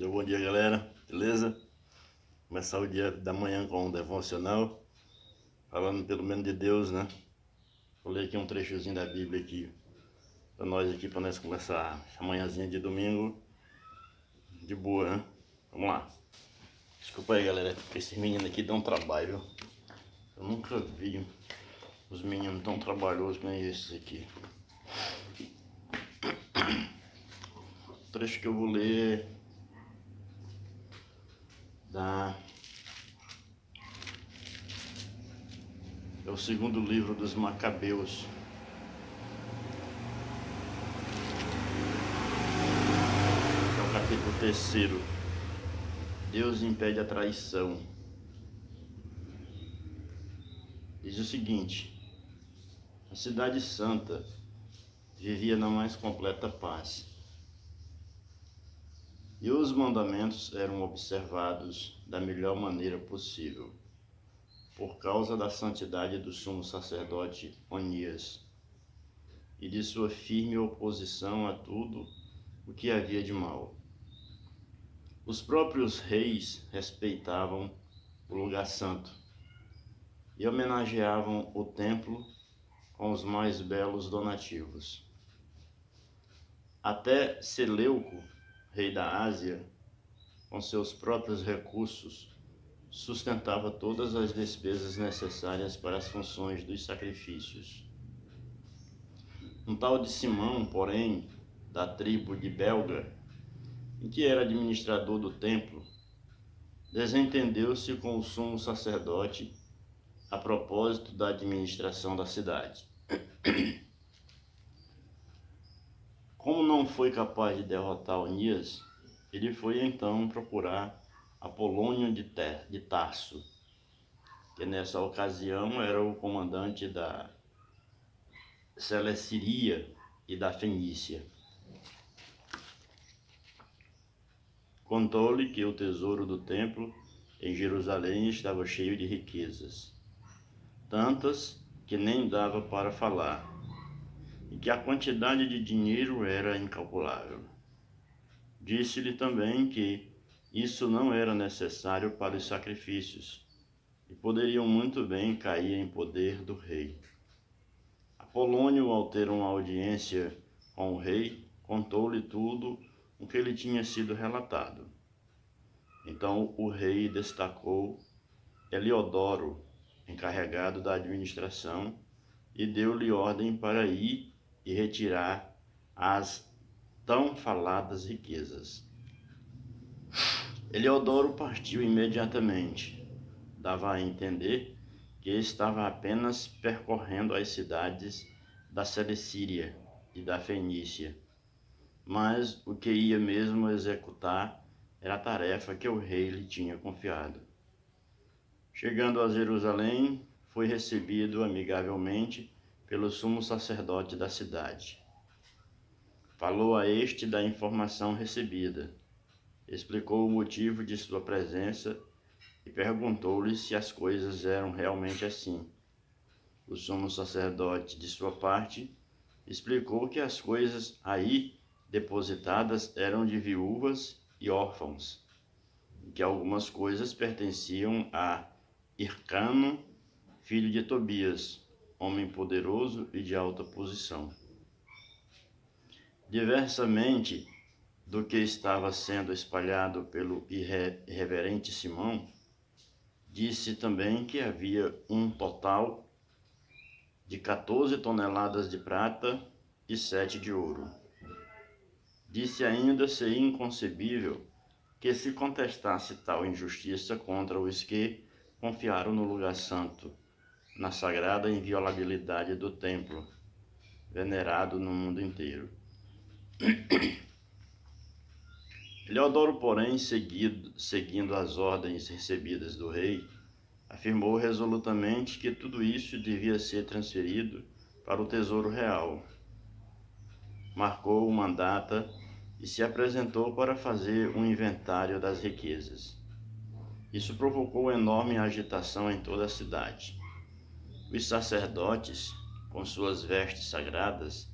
Deu bom dia, galera, beleza? Começar o dia da manhã com um devocional, falando pelo menos de Deus, né? Vou ler aqui um trechozinho da Bíblia aqui, pra nós começar essa manhãzinha de domingo de boa, né? Vamos lá. Desculpa aí, galera, porque esses meninos aqui dão trabalho, viu? Eu nunca vi os meninos tão trabalhosos como esses aqui. O trecho que eu vou ler é o segundo livro dos Macabeus. É o capítulo 3. Deus impede a traição. Diz o seguinte: a cidade santa vivia na mais completa paz, e os mandamentos eram observados da melhor maneira possível, por causa da santidade do sumo sacerdote Onias e de sua firme oposição a tudo o que havia de mal. Os próprios reis respeitavam o lugar santo e homenageavam o templo com os mais belos donativos. Até Seleuco, rei da Ásia, com seus próprios recursos, sustentava todas as despesas necessárias para as funções dos sacrifícios. Um tal de Simão, porém, da tribo de Belga, em que era administrador do templo, desentendeu-se com o sumo sacerdote a propósito da administração da cidade. Como não foi capaz de derrotar Onias, ele foi então procurar Apolônio de Tarso, que nessa ocasião era o comandante da Celesíria e da Fenícia. Contou-lhe que o tesouro do templo em Jerusalém estava cheio de riquezas, tantas que nem dava para falar, e que a quantidade de dinheiro era incalculável. Disse-lhe também que isso não era necessário para os sacrifícios, e poderiam muito bem cair em poder do rei. Apolônio, ao ter uma audiência com o rei, contou-lhe tudo o que lhe tinha sido relatado. Então o rei destacou Heliodoro, encarregado da administração, e deu-lhe ordem para ir e retirar as tão faladas riquezas. Heliodoro partiu imediatamente. Dava a entender que estava apenas percorrendo as cidades da Celecíria e da Fenícia, mas o que ia mesmo executar era a tarefa que o rei lhe tinha confiado. Chegando a Jerusalém, foi recebido amigavelmente pelo sumo sacerdote da cidade. Falou a este da informação recebida, explicou o motivo de sua presença e perguntou-lhe se as coisas eram realmente assim. O sumo sacerdote, de sua parte, explicou que as coisas aí depositadas eram de viúvas e órfãos, e que algumas coisas pertenciam a Hircano, filho de Tobias, homem poderoso e de alta posição. Diversamente do que estava sendo espalhado pelo irreverente Simão, disse também que havia um total de 14 toneladas de prata e 7 de ouro. Disse ainda ser inconcebível que se contestasse tal injustiça contra os que confiaram no lugar santo, na sagrada inviolabilidade do templo, venerado no mundo inteiro. Heliodoro, porém, seguindo as ordens recebidas do rei, afirmou resolutamente que tudo isso devia ser transferido para o tesouro real. Marcou uma data e se apresentou para fazer um inventário das riquezas. Isso provocou enorme agitação em toda a cidade. Os sacerdotes, com suas vestes sagradas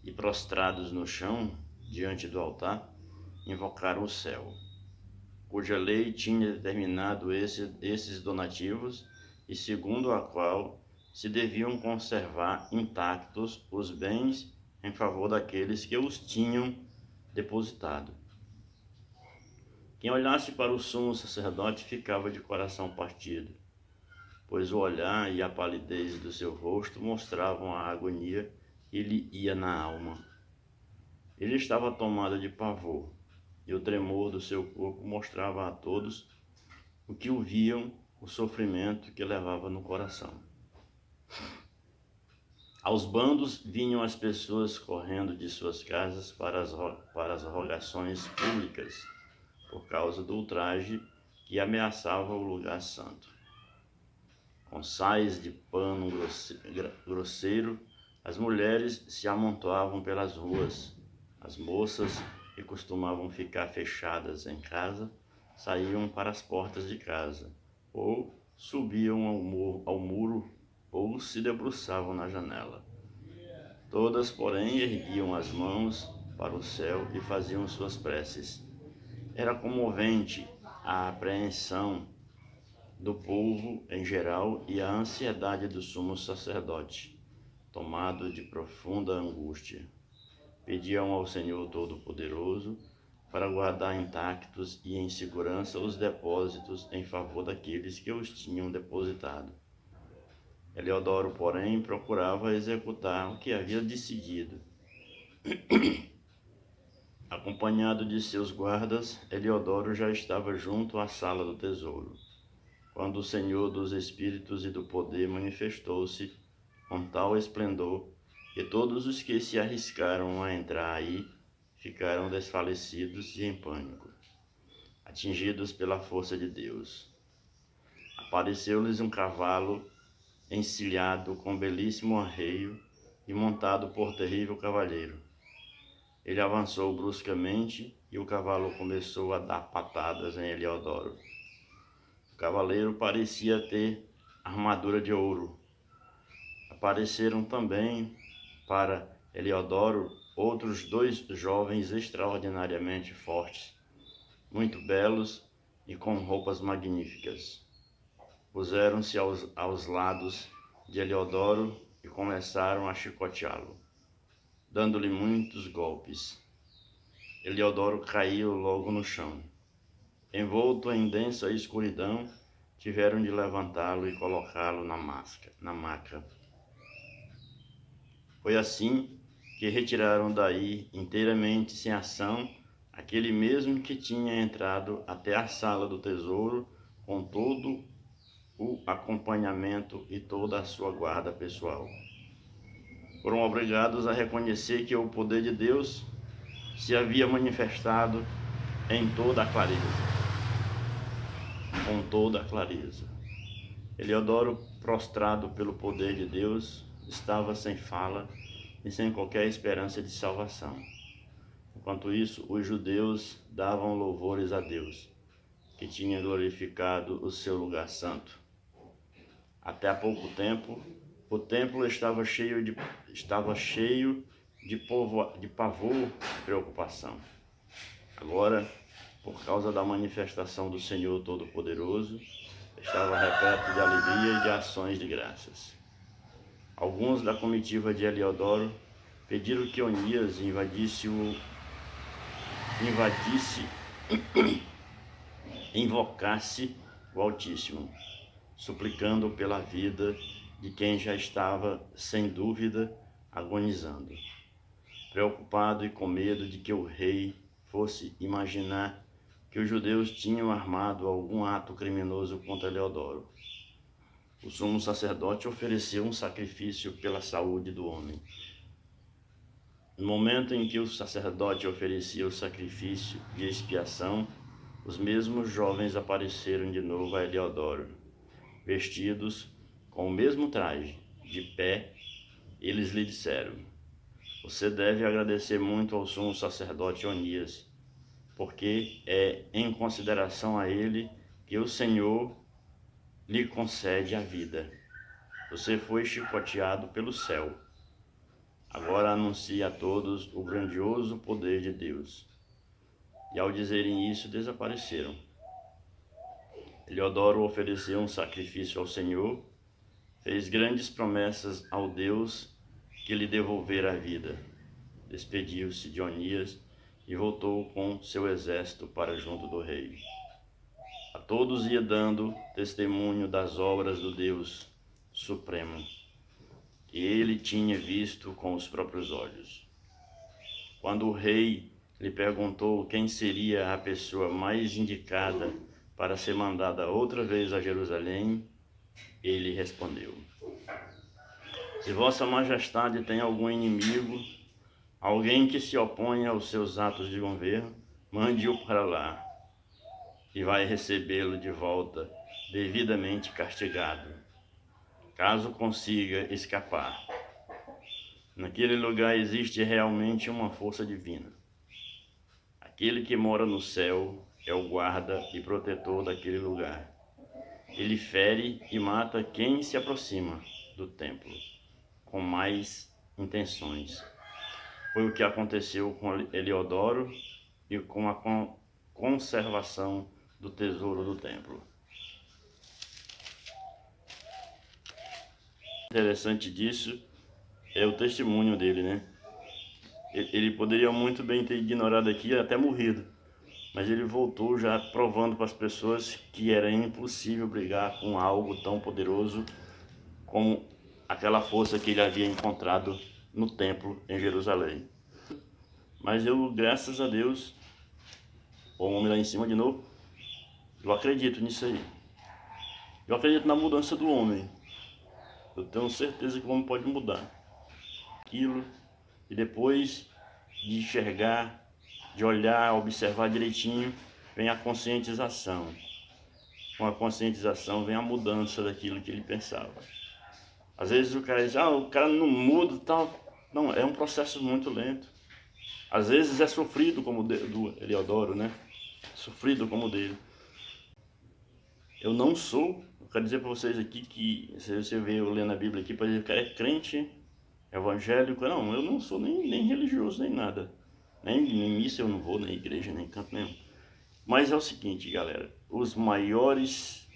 e prostrados no chão, diante do altar, invocaram o céu. cuja lei tinha determinado esses donativos e segundo a qual se deviam conservar intactos os bens em favor daqueles que os tinham depositado. Quem olhasse para o sumo sacerdote ficava de coração partido, pois o olhar e a palidez do seu rosto mostravam a agonia que lhe ia na alma. Ele estava tomado de pavor, e o tremor do seu corpo mostrava a todos o que o viam o sofrimento que levava no coração. Aos bandos vinham as pessoas correndo de suas casas para as rogações públicas, por causa do ultraje que ameaçava o lugar santo. Com saias de pano grosseiro, as mulheres se amontoavam pelas ruas. As moças, que costumavam ficar fechadas em casa, saíam para as portas de casa, ou subiam ao muro, ou se debruçavam na janela. Todas, porém, erguiam as mãos para o céu e faziam suas preces. Era comovente a apreensão do povo em geral e a ansiedade do sumo sacerdote, tomado de profunda angústia. Pediam ao Senhor Todo-Poderoso para guardar intactos e em segurança os depósitos em favor daqueles que os tinham depositado. Eliodoro, porém, procurava executar o que havia decidido. Acompanhado de seus guardas, Eliodoro já estava junto à sala do tesouro, quando o Senhor dos Espíritos e do Poder manifestou-se com tal esplendor que todos os que se arriscaram a entrar aí ficaram desfalecidos e em pânico, atingidos pela força de Deus. Apareceu-lhes um cavalo encilhado com belíssimo arreio e montado por terrível cavalheiro. Ele avançou bruscamente e o cavalo começou a dar patadas em Eliodoro. O cavaleiro parecia ter armadura de ouro. Apareceram também para Eliodoro outros 2 jovens extraordinariamente fortes, muito belos e com roupas magníficas. Puseram-se aos lados de Eliodoro e começaram a chicoteá-lo, dando-lhe muitos golpes. Eliodoro caiu logo no chão. Envolto em densa escuridão, tiveram de levantá-lo e colocá-lo na maca. Foi assim que retiraram daí, inteiramente sem ação, aquele mesmo que tinha entrado até a sala do tesouro com todo o acompanhamento e toda a sua guarda pessoal. Foram obrigados a reconhecer que o poder de Deus se havia manifestado em toda a clareza, com toda a clareza. Eliodoro, prostrado pelo poder de Deus, estava sem fala e sem qualquer esperança de salvação. Enquanto isso, os judeus davam louvores a Deus, que tinha glorificado o seu lugar santo. Até há pouco tempo, o templo estava cheio de pavor e preocupação. Agora, por causa da manifestação do Senhor Todo-Poderoso, estava repleto de alegria e de ações de graças. Alguns da comitiva de Eliodoro pediram que Onias invocasse o Altíssimo, suplicando pela vida de quem já estava, sem dúvida, agonizando. Preocupado e com medo de que o rei fosse imaginar que os judeus tinham armado algum ato criminoso contra Eliodoro, o sumo sacerdote ofereceu um sacrifício pela saúde do homem. No momento em que o sacerdote oferecia o sacrifício de expiação, os mesmos jovens apareceram de novo a Eliodoro, vestidos com o mesmo traje. De pé, eles lhe disseram: você deve agradecer muito ao sumo sacerdote Onias, porque é em consideração a ele que o Senhor lhe concede a vida. Você foi chicoteado pelo céu. Agora anuncie a todos o grandioso poder de Deus. E ao dizerem isso, desapareceram. Eliodoro ofereceu um sacrifício ao Senhor, fez grandes promessas ao Deus que lhe devolvera a vida. Despediu-se de Onias e voltou com seu exército para junto do rei. A todos ia dando testemunho das obras do Deus Supremo, que ele tinha visto com os próprios olhos. Quando o rei lhe perguntou quem seria a pessoa mais indicada para ser mandada outra vez a Jerusalém, ele respondeu: se Vossa Majestade tem algum inimigo, alguém que se opõe aos seus atos de governo, mande-o para lá, e vai recebê-lo de volta, devidamente castigado, caso consiga escapar. Naquele lugar existe realmente uma força divina. Aquele que mora no céu é o guarda e protetor daquele lugar. Ele fere e mata quem se aproxima do templo com mais intenções. Foi o que aconteceu com Eliodoro e com a conservação do tesouro do templo. Interessante disso é o testemunho dele, né? Ele poderia muito bem ter ignorado aqui e até morrido, mas ele voltou já provando para as pessoas que era impossível brigar com algo tão poderoso como aquela força que ele havia encontrado no templo em Jerusalém. Mas eu, graças a Deus, o homem lá em cima de novo, eu acredito nisso aí. Eu acredito na mudança do homem. Eu tenho certeza que o homem pode mudar aquilo, e depois de enxergar, de olhar, observar direitinho, vem a conscientização. Com a conscientização vem a mudança daquilo que ele pensava. Às vezes o cara diz, o cara não muda e tal. Não, é um processo muito lento. Às vezes é sofrido como o do Eliodoro, né? Sofrido como o dele. Eu não sou, eu quero dizer para vocês aqui que, se você vê eu lendo a Bíblia aqui, para dizer que o cara é crente, evangélico, não, eu não sou nem religioso, nem nada. Nem missa eu não vou, nem igreja, nem canto nenhum. Mas é o seguinte, galera, os maiores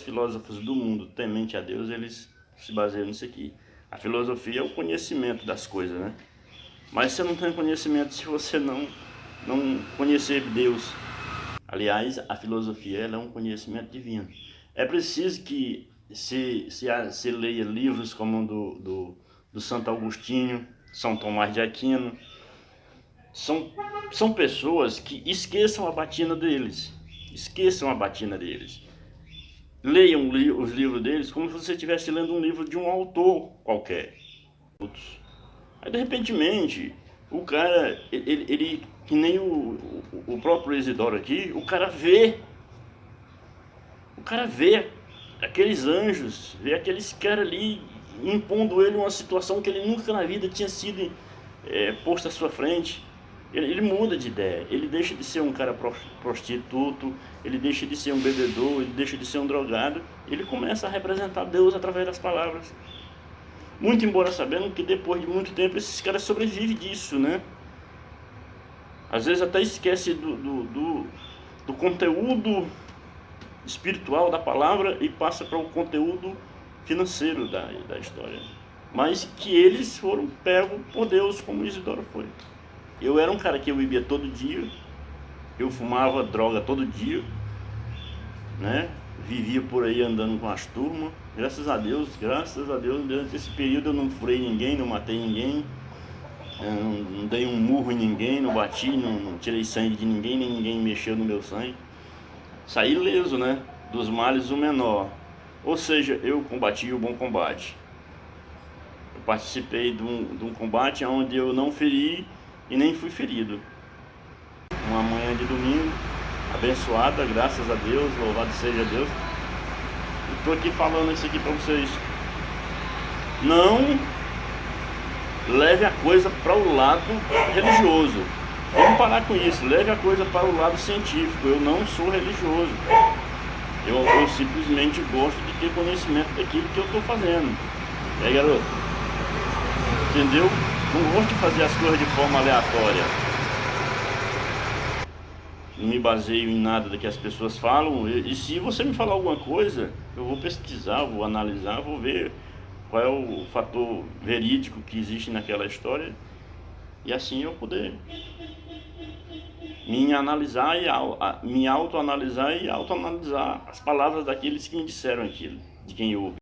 filósofos do mundo, temente a Deus, eles se baseiam nisso aqui. A filosofia é o conhecimento das coisas, né? Mas você não tem conhecimento se você não conhecer Deus. Aliás, a filosofia ela é um conhecimento divino. É preciso que se leia livros como do Santo Agostinho, São Tomás de Aquino. São pessoas que esqueçam a batina deles. Esqueçam a batina deles. Leiam os livros deles como se você estivesse lendo um livro de um autor qualquer. Aí, de repentemente, o cara, ele que nem o próprio Isidoro aqui, o cara vê aqueles anjos, vê aqueles caras ali impondo ele uma situação que ele nunca na vida tinha sido posto à sua frente. Ele muda de ideia, ele deixa de ser um cara prostituto, ele deixa de ser um bebedor, ele deixa de ser um drogado, ele começa a representar Deus através das palavras. Muito embora sabendo que depois de muito tempo esses caras sobrevivem disso, né? Às vezes até esquece do conteúdo espiritual da palavra e passa para o conteúdo financeiro da história. Mas que eles foram pegos por Deus, como Isidoro foi. Eu era um cara que eu bebia todo dia, eu fumava droga todo dia, né? Vivia por aí andando com as turmas. Graças a Deus, durante esse período eu não furei ninguém, não matei ninguém, não dei um murro em ninguém, não bati, não tirei sangue de ninguém, nem ninguém mexeu no meu sangue. Saí ileso, né? Dos males o menor. Ou seja, eu combati o bom combate. Eu participei de um combate onde eu não feri e nem fui ferido. Uma manhã de domingo, abençoada, graças a Deus, louvado seja Deus. Estou aqui falando isso aqui para vocês. Não leve a coisa para o lado religioso. Vamos parar com isso, leve a coisa para o lado científico. Eu não sou religioso. Eu simplesmente gosto de ter conhecimento daquilo que eu estou fazendo. Garoto? Entendeu? Não gosto de fazer as coisas de forma aleatória. não me baseio em nada do que as pessoas falam, e se você me falar alguma coisa, eu vou pesquisar, vou analisar, vou ver qual é o fator verídico que existe naquela história, e assim eu poder me analisar e me autoanalisar e autoanalisar as palavras daqueles que me disseram aquilo, de quem eu ouvi.